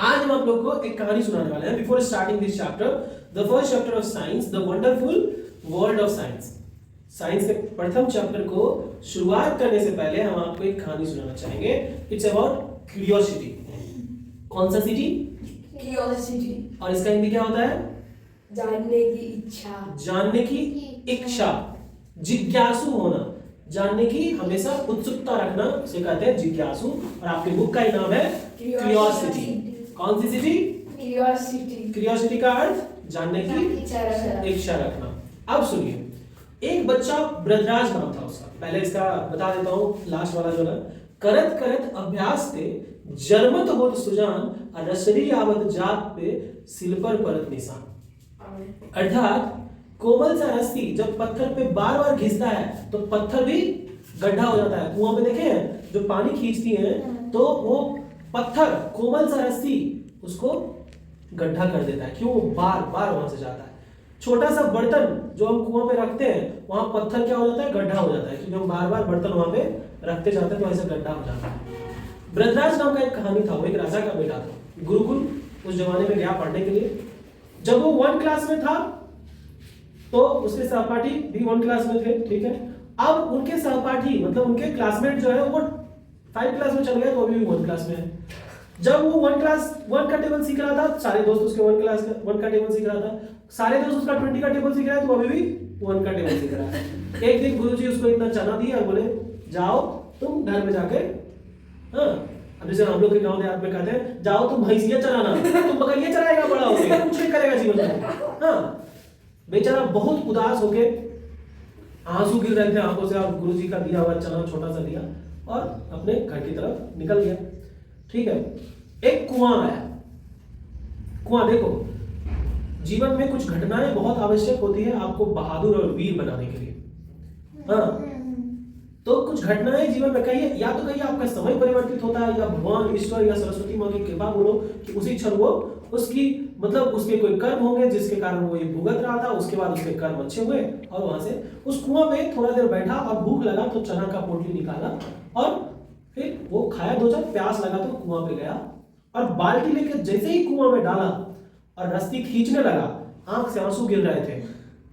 आज हम आप लोग को एक कहानी सुनाने वाले हैं। Before starting this chapter, the first chapter of science, the wonderful world of science. Science के प्रथम चैप्टर को शुरुआत करने से पहले हम आपको एक कहानी सुनाना चाहेंगे। It's about curiosity. कौन सा सिटी? क्यूरियोसिटी। और इसका हिंदी क्या होता है? जानने की इच्छा। जानने की इच्छा, जिज्ञासु होना, जानने की हमेशा उत्सुकता रखना, उसे कहते हैं जिज्ञासु। और आपके बुक का ही नाम है क्यूरियोसिटी। कौन सी सिटी? क्यूरियोसिटी। क्यूरियोसिटी का अर्थ जानने की इच्छा रखना। अब सुनिए, एक बच्चा ब्रजराज नाम था उसका। पहले इसका बता देता हूँ, लास्ट वाला जो ना, करत करत अभ्यास ते जन्मत होत सुजान रसरी आवत जात पे सिल पर परत निशान। अर्थात कोमल सा रस्सी जब पत्थर पे बार बार घिसता है तो पत्थर भी गड्ढा हो जाता है। कुआं पे देखे हैं जो पानी खींचती है तो वो पत्थर, कोमल सा रस्सी उसको गड्ढा कर देता है। क्यों? वो बार बार वहां से जाता है। छोटा सा बर्तन जो हम कुआं पे रखते हैं, वहां पत्थर क्या हो जाता है? गड्ढा हो जाता है, क्योंकि हम बार बार बर्तन वहां पे रखते जाते हैं तो ऐसे गड्ढा हो जाता है। ब्रजराज नाम का एक कहानी था। वो एक राजा का बेटा था। गुरुकुल उस जमाने में गया पढ़ने के लिए। जब वो 1 क्लास में था तो उसके सहपाठी भी 1 क्लास में थे, ठीक है। अब उनके सहपाठी मतलब उनके क्लासमेट जो है वो 5 क्लास में चल गए तो अभी भी 1 क्लास में है। जब वो 1 का टेबल सीख रहा था, सारे दोस्त उसके 1 का टेबल सीख रहा था। सारे दोस्त उसका 20 का टेबल सीख रहा है तो अभी भी 1 का टेबल सीख रहा है। एक दिन गुरुजी उसको इतना चना दिया और बोले जाओ तुम घर में जाके, हाँ, अब जैसे हम लोग के गांव देहात में कहते हैं जाओ तुम भैंसिया चराना, तुम बकरियां चराएगा, बड़ा होके कुछ नहीं करेगा जीवन में। हाँ, बेचारा बहुत उदास होके आंसू गिर रहे थे आंखों से, और गुरुजी का दिया हुआ चना छोटा सा दिया और अपने घर की तरफ निकल गया। ठीक है। एक कुआं आया। कुआं देखो, जीवन में कुछ घटनाएं बहुत आवश्यक होती है आपको बहादुर और वीर बनाने के लिए। हाँ, तो कुछ घटनाएं जीवन में कहिए, या तो कहिए आपका समय परिवर्तित होता है, या भगवान ईश्वर या सरस्वती माँ की कृपा बोलो कि उसी क्षण वो उसकी मतलब उसके कोई कर्म होंगे जिसके कारण वो ये भुगत रहा था, उसके बाद उसके कर्म अच्छे हुए और वहां से उस कुआं पे थोड़ा देर बैठा और भूख लगा तो चना का पोटली निकाला और फिर वो खाया। 2 चार प्यास लगा तो कुआं पे गया और बाल्टी लेकर जैसे ही कुआं में डाला और रस्सी खींचने लगा, आंख से आंसू गिर रहे थे,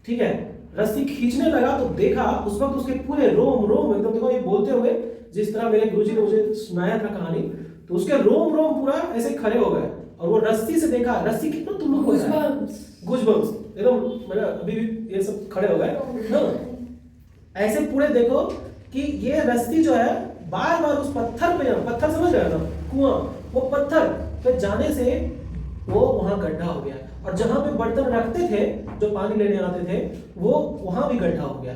ठीक है, रस्सी खींचने लगा तो देखा उस वक्त उसके पूरे रोम रोम एकदम, देखो ये बोलते हुए जिस तरह मेरे गुरुजी ने मुझे सुनाया था कहानी, तो उसके रोम रोम पूरा ऐसे खड़े हो गए। और वो रस्सी से देखा, रस्सी कितना तुम लोग गूज़बम्स एकदम, मतलब अभी भी ये सब खड़े हो गए ना। ऐसे पूरे देखो कि ये रस्सी जो है बार बार उस पत्थर पे, पत्थर समझ रहे हो ना, कुआं, वो पत्थर पे जाने से वो वहां गड्ढा हो गया। और जहां पे बर्तन रखते थे जो पानी लेने आते थे वो वहां भी गड्ढा हो गया।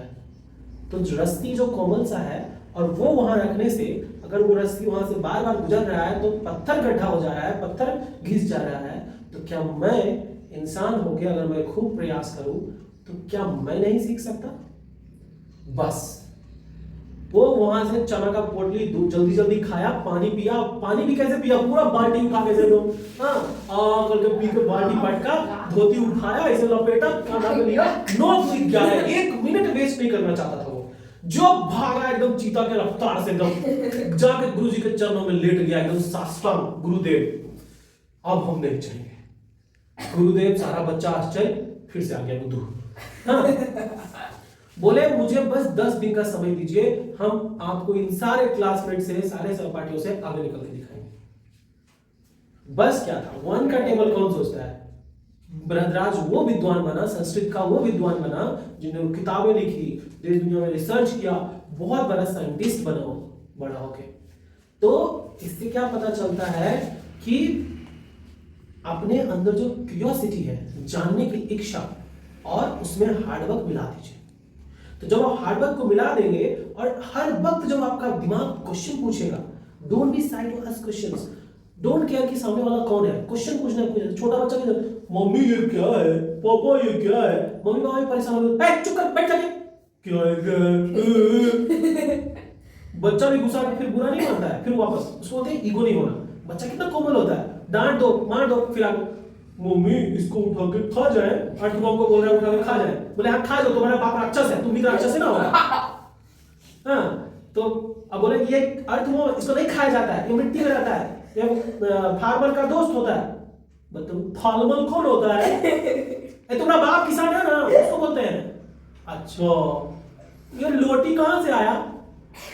तो रस्सी जो कोमल सा है और वो वहां रखने से अगर वो रस्सी वहां से बार बार गुजर रहा है तो पत्थर गड्ढा हो जा रहा है, पत्थर घिस जा रहा है। तो क्या मैं इंसान होके अगर मैं खूब प्रयास करूं तो क्या मैं नहीं सीख सकता? बस वो वहां से चना का पोटली जल्दी जल्दी खाया, पानी पिया। पानी भी कैसे पिया? पूरा बाल्टी उठा के दो, हाँ, करके पी के बाल्टी पटका, धोती उठाया, इसे लपेटा, कांधा पे लिया, नोट लिख गया है। 1 मिनट वेस्ट नहीं करना चाहता था वो। जो भागा एकदम चीता के रफ्तार से, एकदम जाके गुरुजी के चरणों में लेट गया एकदम साष्टांग। गुरुदेव अब हम नहीं चलेंगे। गुरुदेव सारा बच्चा आश्चर्य, फिर से आ गया बुद्धू। हाँ, बोले मुझे बस 10 दिन का समय दीजिए, हम आपको इन सारे क्लासमेट से, सारे सहपाठियों से आगे निकल के दिखाएंगे। बस क्या था, 1 का टेबल कौन सोचता है? ब्रजराज वो विद्वान बना, संस्कृत का वो विद्वान बना जिन्होंने किताबें लिखी, देश दुनिया में रिसर्च किया, बहुत बड़ा साइंटिस्ट बना हो बड़ा होके। तो इससे क्या पता चलता है कि अपने अंदर जो क्यूरियोसिटी है, जानने की इच्छा, और उसमें हार्डवर्क मिला दीजिए। तो जब आप हार्डवर्क को मिला देंगे और हर वक्त जब आपका दिमाग क्वेश्चन पूछेगा, don't be shy to ask questions, don't care कि सामने वाला कौन है, क्वेश्चन पूछना है। छोटा बच्चा भी, मम्मी ये क्या है, पापा ये क्या है, मम्मी पापा भी परेशान हो गए, चुप कर, बैठ जाके, क्या है? बच्चा भी गुस्सा फिर बुरा नहीं मानता है, फिर वापस उसको बोलते हैं ईगो नहीं होना। बच्चा कितना कोमल होता है, डांट दो, मार दो, फिर आप मम्मी इसको उठा के खा जाए, अर्थबॉम्ब को बोल रहा है उठा के खा जाए, बोले हाँ खा जाओ, तुम्हारा बाप राक्षस है, तुम भी राक्षस है ना होगा। हाँ, तो अब बोले ये अर्थबॉम्ब इसको नहीं खाया जाता है, ये मिट्टी में रहता है, ये फार्मर का दोस्त होता है। मतलब फार्मर कौन होता है? ये तुम्हारा बाप किसान है ना, उसको बोलते हैं। अच्छा, ये लोटी कहाँ से आया?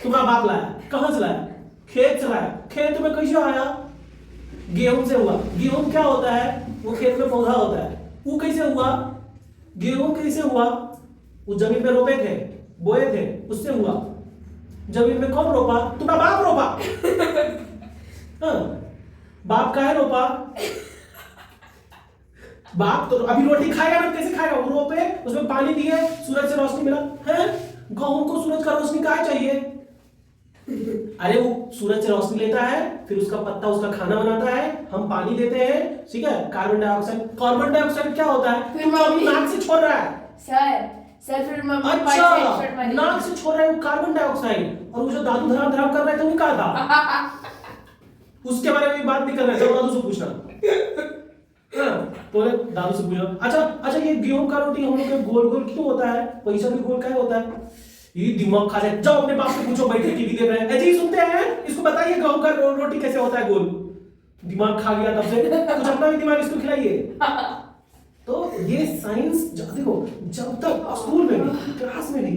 तुम्हारा बाप लाया। कहाँ से लाया? खेत से लाया। खेत में कैसे आया? गेहूं से हुआ। गेहूं क्या होता है? वो खेत में पौधा होता है। वो कैसे हुआ? गेहूं कैसे हुआ? वो जमीन में रोपे थे, बोए थे, उससे हुआ। जमीन में कौन रोपा? तुम्हारा बाप रोपा। हाँ, बाप का है रोपा। बाप तो अभी रोटी खाएगा ना, कैसे खाएगा? वो रोपे, उसमें पानी दिए, सूरज से रोशनी मिला है। गेहूं को सूरज का रोशनी कहाँ चाहिए? अरे वो सूरज से रोशनी लेता है, फिर उसका पत्ता उसका खाना बनाता है, हम पानी देते हैं, ठीक है। कार्बन डाइऑक्साइड क्या होता है? फिर मम्मी नाक से छोड़ रहा है। सर फिर मम्मी अच्छा, नाक से छोड़ रहा है वो कार्बन डाइऑक्साइड। और वो जो दादू धराम धराम कर रहे थे वो क्या था? उसके बारे में बात नहीं कर रहे थे, दादू से पूछना। तो दादू से पूछना। अच्छा, ये गेहूं का रोटी हम लोग के गोल गोल क्यों होता है? पैसा भी गोल क्या होता है? ये दिमाग खा जाए। जाओ अपने बाप से पूछो, बैठे टीवी देख रहे हैं, ऐसे ही सुनते हैं। इसको बताइए गेहूं का रोटी कैसे होता है गोल। दिमाग खा गया तब से, कुछ अपना भी दिमाग इसको खिलाइए। तो ये साइंस देखो, जब तक स्कूल में भी, क्लास में भी,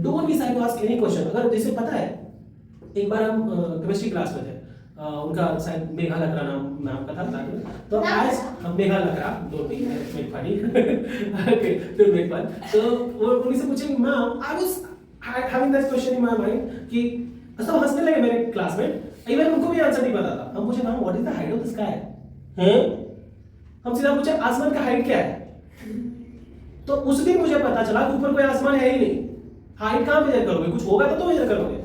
don't be shy to ask any question. अगर जैसे पता है, एक बार हम केमिस्ट्री क्लास में थे, उनका शायद मेघा लकड़ा नाम का था। तो आज हम मेघा लकड़ा दो मेक पार्टी ओके तो मेक पार्ट। तो वो उन्हीं से पूछे, ma'am I was having that question in my mind कि सब हंसने लगे मेरे क्लासमेट। इवन उनको भी आंसर नहीं पता था। हम पूछे, ma'am what is the height of the sky? हैं? हम सीधा पूछे, आसमान का हाइट क्या है? तो उस दिन मुझे पता चला कि ऊपर कोई आसमान है ही नहीं। हाइट कहां मेजर करोगे? कुछ होगा तो मेजर करोगे।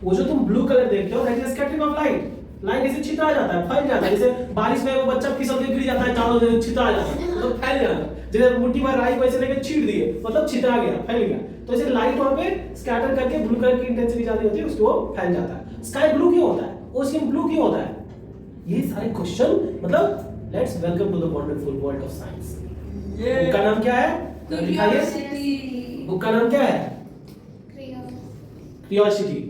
वो जो तुम ब्लू कलर देखते हो, that is scattering of light. Light ऐसे छितरा जाता है, फैल जाता है। जैसे बारिश में वो बच्चा की सब गिर जाता है, चारों तरफ छितरा जाता है, तो फैल जाता है। जैसे मुट्ठी भर राई को ऐसे लेके छीट दिए, मतलब छितरा गया, फैल गया। तो ऐसे लाइट वहां पे स्कैटर करके, ब्लू कलर की इंटेंसिटी ज्यादा होती है, उसको वो फैल जाता है। स्काई ब्लू क्यों होता है? ओशियन ब्लू क्यों होता है? ये सारे क्वेश्चन, मतलब let's welcome to the wonderful world of science. Book का नाम क्या है? क्यूरियोसिटी। बुक का नाम क्या है? क्यूरियोसिटी।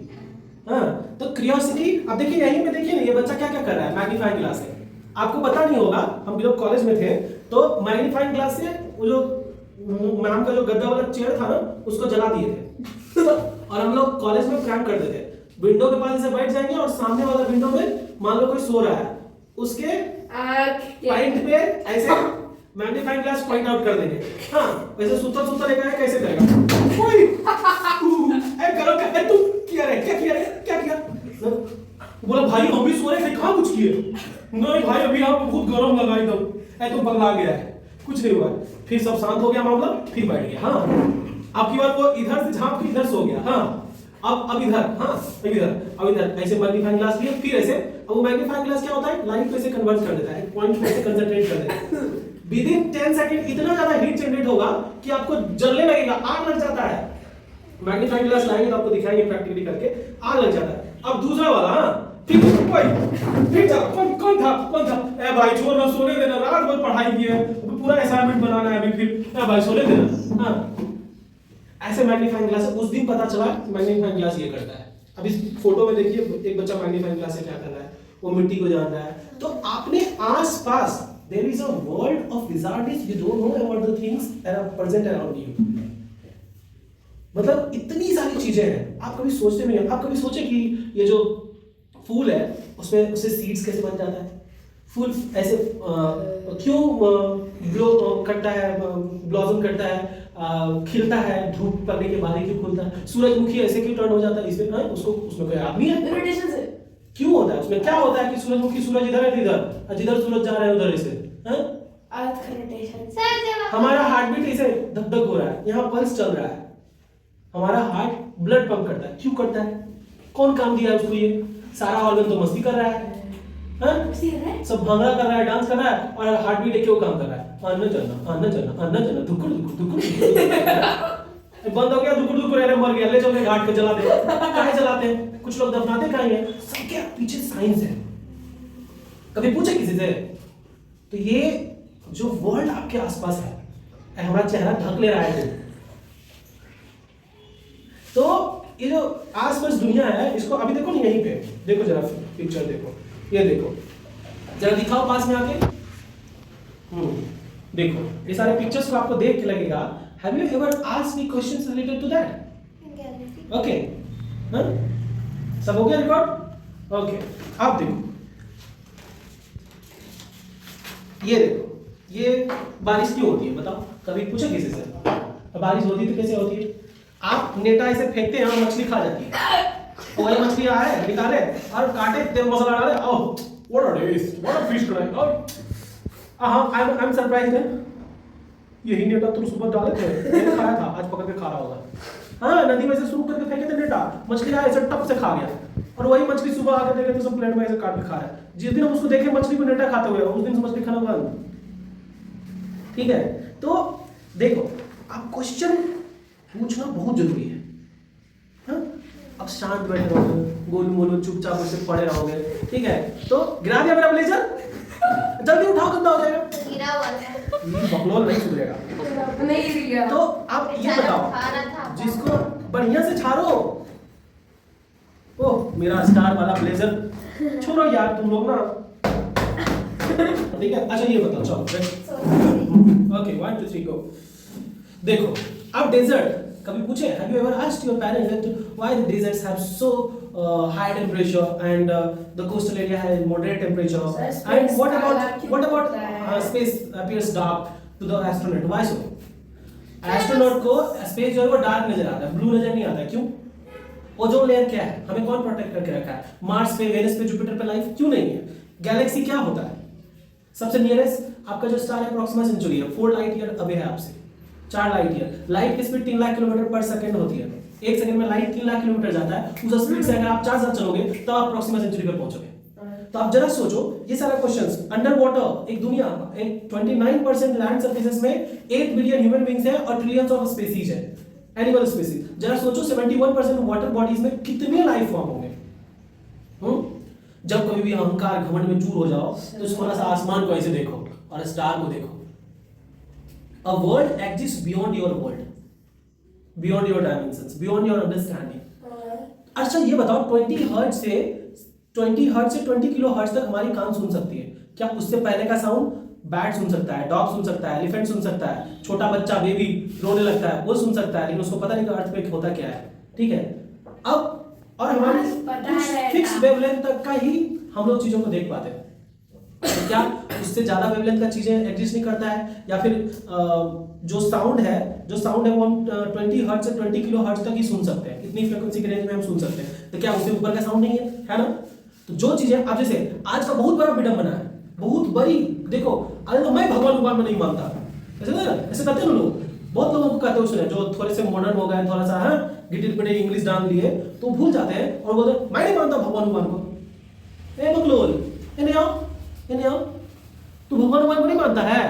हाँ, तो क्यूरियोसिटी। अब देखिए यहीं पे देखिए ना, ये बच्चा क्या क्या कर रहा है मैग्नीफाइंग ग्लास से। आपको पता नहीं होगा, हम जब कॉलेज में थे तो मैग्नीफाइंग ग्लास से वो जो मैम का जो गद्दा वाला चेयर था ना, उसको जला दिए थे। और हम लोग कॉलेज में प्रैंक करते थे। विंडो के पास ऐसे बैठ जाएंगे और सामने वाला विंडो में मान लो कोई सो रहा है, उसके पॉइंट पे ऐसे मैग्नीफाइंग ग्लास पॉइंट आउट कर देंगे। हाँ, वैसे सुता लेकर कैसे करेगा? ओए ए करो, क्या तुम किया रे? क्या किया? बोला भाई हम भी सो रहे थे, कहां कुछ किए? नहीं भाई अभी आप बहुत गर्म लगा एकदम। ए तो पगला गया है, कुछ नहीं हुआ। फिर सब शांत हो गया मामला, फिर बैठ गया। हाँ, आपकी बात वो इधर से झांक के इधर सो गया। हाँ, अब इधर, हाँ अब इधर ऐसे मैग्नीफाइंग ग्लास लिए, फिर ऐसे। अब वो मैग्नीफाइंग ग्लास क्या होता है? लाइट को ऐसे कन्वर्ट कर देता है, पॉइंट पे से कंसंट्रेट कर देता है। विद इन 10 सेकंड इतना ज्यादा हीट जनरेट होगा कि आपको जलने लगेगा, आग लग जाता है। मैग्नीफाइंग ग्लास लाएंगे तो आपको दिखाएंगे प्रैक्टिकली करके, आग लग जाता है। अब दूसरा वाला, हाँ फिर जा, कौन था? ए भाई छोड़ ना, सोने देना, रात भर पढ़ाई की है, पूरा असाइनमेंट बनाना है अभी, फिर ए भाई सोने देना। हाँ, ऐसे मैग्नीफाइंग ग्लास। उस दिन पता चला मैग्नीफाइंग ग्लास ये करता है। अब इस फोटो में देखिए, एक बच्चा मैग्नीफाइंग ग्लास से क्या कर रहा है, वो मिट्टी को जान रहा है। तो आपने आसपास there is a world of wizardries, you don't know about the things that are present around you. मतलब इतनी सारी चीजें हैं, आप कभी सोचते नहीं हैं। आप कभी सोचे कि ये जो फूल है उसमें उससे सीड्स कैसे बन जाता है? फूल ऐसे क्यों ग्लो करता है, ब्लॉसम करता है, खिलता है, धूप पड़ने के बाद ही क्यों खुलता है? सूरजमुखी ऐसे क्यों टर्न हो जाता है? इसमें उसको, उसमें कोई आदमी है? रोटेशन से क्यों होता है? उसमें क्या होता है कि सूरजमुखी सूरज इधर है इधर, और जिधर सूरज जा रहा है उधर ऐसे, हैं? अर्थ का रोटेशन। हमारा हार्ट बीट ऐसे धक धक हो रहा है, यहाँ पल्स चल रहा है, हमारा हार्ट ब्लड पंप करता है। क्यों करता है? कौन काम दिया है उसको? ये सारा ऑर्गन तो मस्ती कर रहा है, हैं? सब भांगड़ा कर रहा है, डांस कर रहा है, और हार्ट बीट क्यों काम कर रहा है? आना चलना, दुकुर बंद हो गया, दुकुर अरे मर गया, ले चलो घाट पे जला दे। काहे जलाते हैं? कुछ लोग दफनाते काहे हैं? सबके पीछे साइंस है। कभी पूछे किसी से? तो ये जो वर्ल्ड आपके आसपास है, हमारा चेहरा ढक ले रहा है, तो ये जो आसपास दुनिया है, इसको अभी देखो ना, यहीं पे देखो जरा पिक्चर देखो, ये देखो जरा दिखाओ पास में आके। देखो ये सारे पिक्चर्स को आपको देख के लगेगा, have you ever asked me questions related to that? Okay, हाँ सब हो गया रिकॉर्ड? ओके, आप देखो, ये देखो, ये बारिश क्यों होती है बताओ, कभी पूछा किसी से? बारिश होती है तो कैसे होती है? आप नेटा ऐसे फेंकते हैं और मछली खा जाती है, तो वही मछली आए निकाले और काटे, तेल मसाला डाले, oh what are this, what are fish today, हाँ आई एम सरप्राइज्ड है, यही नेटा तुम सुबह डाले थे, मैंने खाया था, आज पकड़ के खा रहा होगा। हाँ नदी में से शुरू करके फेंके थे नेटा, मछली आया ऐसे टप से खा गया, और वही मछली सुबह आके देखे तो सब प्लेट में ऐसे काट के खा रहा है। जिस दिन हम उसको देखे मछली को नेटा खाते हुए, उस दिन से मछली खाना बंद। ठीक है, तो देखो आप क्वेश्चन पूछना बहुत जरूरी है। हाँ? अब शांत बैठे रहोगे, गोलू मोलू चुपचाप से पड़े रहोगे, ठीक है? तो गिरा दिया मेरा ब्लेजर, जल्दी उठाओ, गंदा हो जाएगा। गिरा हुआ है, बकलोल नहीं सुधरेगा। नहीं दिया। तो आप ये बताओ, जिसको बढ़िया से झाड़ो। ओह मेरा स्टार वाला ब्लेजर, छोड़ो यार तुम लोग ना, ठीक है? अच्छा ये बताओ, चलो ओके 1 2 3 गो। देखो अब डेजर्ट कभी पूछे, have you ever asked your parents that why the deserts have so high temperature and the coastal area has moderate temperature, and what about space appears dark to the astronaut, why so? Astronaut को space जो है वो dark नजर आता है, blue नजर नहीं आता है, क्यों? ओजोन लेयर क्या है, हमें कौन प्रोटेक्ट करके रखा है? मार्स पे, वेनस पे, जुपिटर पे लाइफ क्यों नहीं है? गैलेक्सी क्या होता है? सबसे नियरेस्ट आपका जो स्टार है प्रॉक्सिमा सेंचुरी है, 4 लाइट ईयर अवे है आपसे, 4 लाइट ईयर। लाइट की स्पीड 3 लाख किलोमीटर पर सेकंड होती है, एक सेकंड में लाइट 3 लाख किलोमीटर जाता है। उस स्पीड से अगर आप 4 साल चलोगे तब आप प्रॉक्सिमा सेंचुरी पे पहुंचोगे। तो आप जरा सोचो, ये सारा क्वेश्चंस अंडर वाटर, एक दुनिया, एक 29% लैंड सरफेसेस में 8 बिलियन ह्यूमन बीइंग्स है और ट्रिलियंस ऑफ स्पीसीज है, एनिमल स्पीसीज। जरा सोचो 71% वाटर बॉडीज में कितने लाइफ फॉर्म होंगे। जब कभी भी अहंकार घमंड में चूर हो जाओ तो थोड़ा सा आसमान को ऐसे देखो और स्टार को देखो। A world exists beyond your world, beyond your dimensions, beyond your understanding. अच्छा ये बताओ 20 हर्ट्ज से 20 किलो हर्ट्ज तक हमारी कान सुन सकती है क्या? उससे पहले का साउंड बैट सुन सकता है, डॉग सुन सकता है, एलिफेंट सुन सकता है, छोटा बच्चा बेबी रोने लगता है वो सुन सकता है, लेकिन उसको पता नहीं कि अर्थ पे होता क्या है। ठीक है, अब और हमारे फिक्स वेवलेंथ तक का ही हम लोग चीजों को देख पाते हैं। तो क्या उससे ज्यादा वेवलेंथ का चीजें एग्जिस्ट नहीं करता है? या फिर जो साउंड है वो हम 20 हर्ट्ज से 20 किलो हर्ट्ज तक ही सुन सकते हैं, इतनी फ्रीक्वेंसी के रेंज में हम सुन सकते हैं। तो क्या उससे ऊपर का साउंड नहीं है ना? तो जो चीजें आप जैसे आज का बहुत बड़ा विडंबना है, बहुत बड़ी, देखो अरे तो मैं भगवान में नहीं मानता, ऐसे करते हैं लोग, बहुत लोगों को कहते हैं जो थोड़े से मॉडर्न हो गए, थोड़ा सा गिटिल पिटे इंग्लिश डाल लिए तो भूल जाते हैं और बोलते मैं नहीं मानता भगवान को। ए बकलोल, इन्हें आओ, तू भगवान को नहीं मानता है,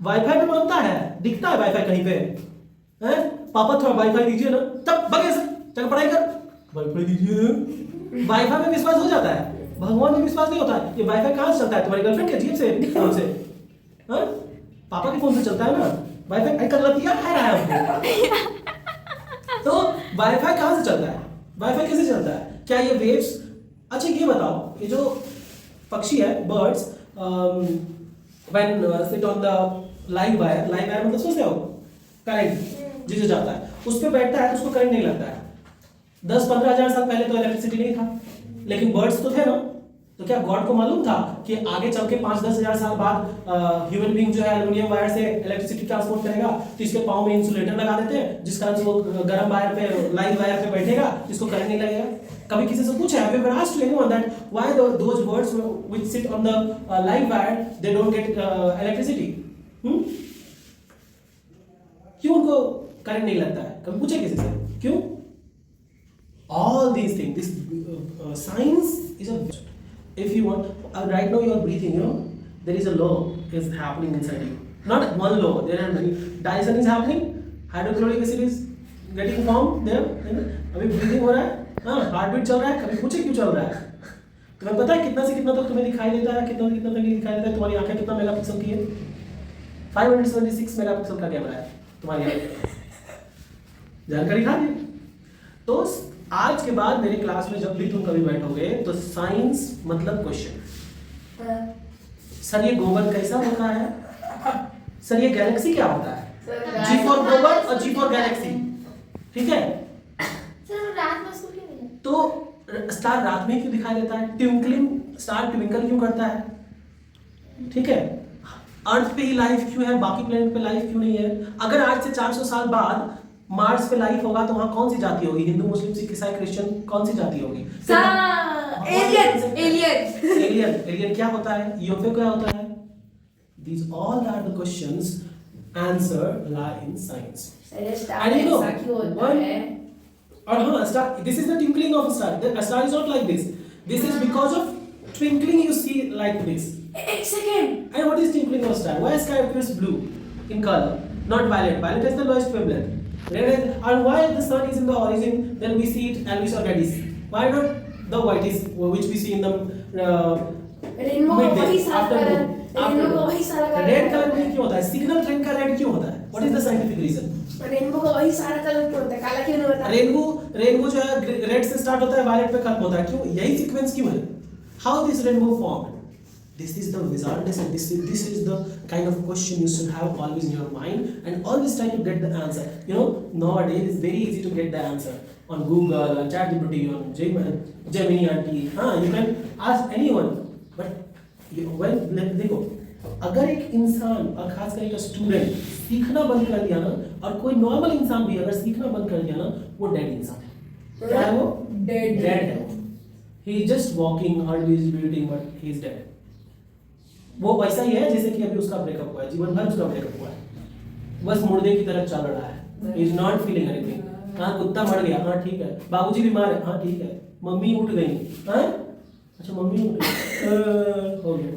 वाईफाई में मानता है, दिखता है वाईफाई कहीं पे हैं? पापा थोड़ा वाईफाई दीजिए ना, तब बगे से चल पढ़ाई कर, वाईफाई दीजिए। वाईफाई में विश्वास हो जाता है, भगवान में विश्वास नहीं होता है। ये वाईफाई कहाँ से चलता है? तुम्हारी गर्लफ्रेंड के जेब से, फोन से, हाँ पापा के फोन से चलता है ना वाईफाई। कर लतिया खा रहा है हमको। तो वाईफाई कहाँ से चलता है? वाईफाई कैसे चलता है? क्या ये वेव्स? अच्छा ये बताओ, ये जो पक्षी है birds when sit on the live wire मतलब सोचते हो करंट जिसे जाता है उस पे बैठता है तो उसको करंट नहीं लगता है। 10-15 हजार साल पहले तो इलेक्ट्रिसिटी नहीं था, लेकिन बर्ड्स तो थे ना। तो क्या गॉड को मालूम था कि आगे चल के 5-10 हजार साल बाद ह्यूमन बीइंग जो है एल्युमिनियम वायर से इलेक्ट्रिसिटी ट्रांसपोर्ट करेगा, तो इसके पाँव में इंसुलेटर लगा देते हैं जिस कारण से वो गर्म वायर पे, लाइव वायर पे बैठेगा जिसको करंट नहीं लगेगा। कभी किसी से पूछा है, ever asked anyone that why those birds which sit on the live wire they don't get electricity? क्यों उनको करंट नहीं लगता है? कभी पूछा किसी से क्यों? All these things, this science is a. If you want, right now you are breathing, you know, there is a law is happening inside you. Not one law, there are many. Dyson is happening, hydrochloric acid is getting formed there. अभी breathing हो रहा है, हाँ heart beat चल रहा है। कभी पूछे क्यों चल रहा है? तुम्हें पता है कितना से कितना तक तुम्हें दिखाई देता है, कितना तक नहीं दिखाई देता है? तुम्हारी आंखें कितना मेगापिक्सल की है? 576 मेगापिक्सल का कैमरा है तुम्हारी आंखें, जानकारी खा दी। तो आज के बाद मेरे क्लास में जब भी तुम कभी बैठोगे तो साइंस मतलब क्वेश्चन। सर ये गोबर कैसा होता है? सर ये गैलेक्सी क्या होता है? जी फॉर गोबर और जी फॉर गैलेक्सी, ठीक है? सर रात में उसको क्यों मिला? तो स्टार रात में क्यों दिखाई देता है? ट्विंकलिंग स्टार ट्विंकल क्यों करता है? ठीक है? अर्थ पे ही लाइफ क्यों है, बाकी प्लेनेट पे लाइफ क्यों नहीं है? अगर आज से 400 साल बाद मार्स पे लाइफ होगा तो वहां कौन सी जाति होगी? हिंदू, मुस्लिम, सिख, ईसाई, क्रिश्चियन, कौन सी जाति होगी? एलियन क्या होता है? यूएफओ क्या होता है? These all are the questions answer lie in science. And you know, और हाँ, star, this is the twinkling of a star. A star is not like this. This is because of twinkling you see like this. एक second. And what is twinkling of a star? Why sky appears blue in color, not violet? Violet is the lowest wavelength. Red is, and why the sun is in the origin, then we see it Alvis or reddish? Why not the whitish, which we see in the rainbow का वही सारा afternoon? Colour, rainbow का वही सारा colour. Red colour में क्यों होता है? सिग्नल ट्रेन का रेड क्यों होता है? What is the scientific reason? Rainbow का वही सारा कलर क्यों होता है? काला क्यों नहीं होता? रेनबो जो है रेड से स्टार्ट होता है, वायलेट पे खत्म होता है, क्यों? यही सीक्वेंस क्यों है? How this rainbow formed? This is the wizardness, and this is the kind of question you should have always in your mind and always try to get the answer. You know, nowadays it's very easy to get the answer on Google, on ChatGPT, on Gemini auntie. You can ask anyone. But देखो, अगर एक इंसान और खासकर एक student सीखना बंद कर दिया ना, और कोई नॉर्मल इंसान भी अगर सीखना बंद कर दिया ना, वो डेड इंसान है। क्या है वो? डेड है वो। He is just walking or he is breathing, but he is dead. वो वैसा ही है जैसे कि अभी उसका ब्रेकअप हुआ है, जीवन भर उसका ब्रेकअप हुआ है, बस मुर्दे की तरह चल रहा है। He is not feeling anything. हाँ, कुत्ता मर गया, हाँ ठीक है। बाबूजी बीमार है, हाँ ठीक है। मम्मी उठ गई, हाँ अच्छा मम्मी उठ गई, हो गया।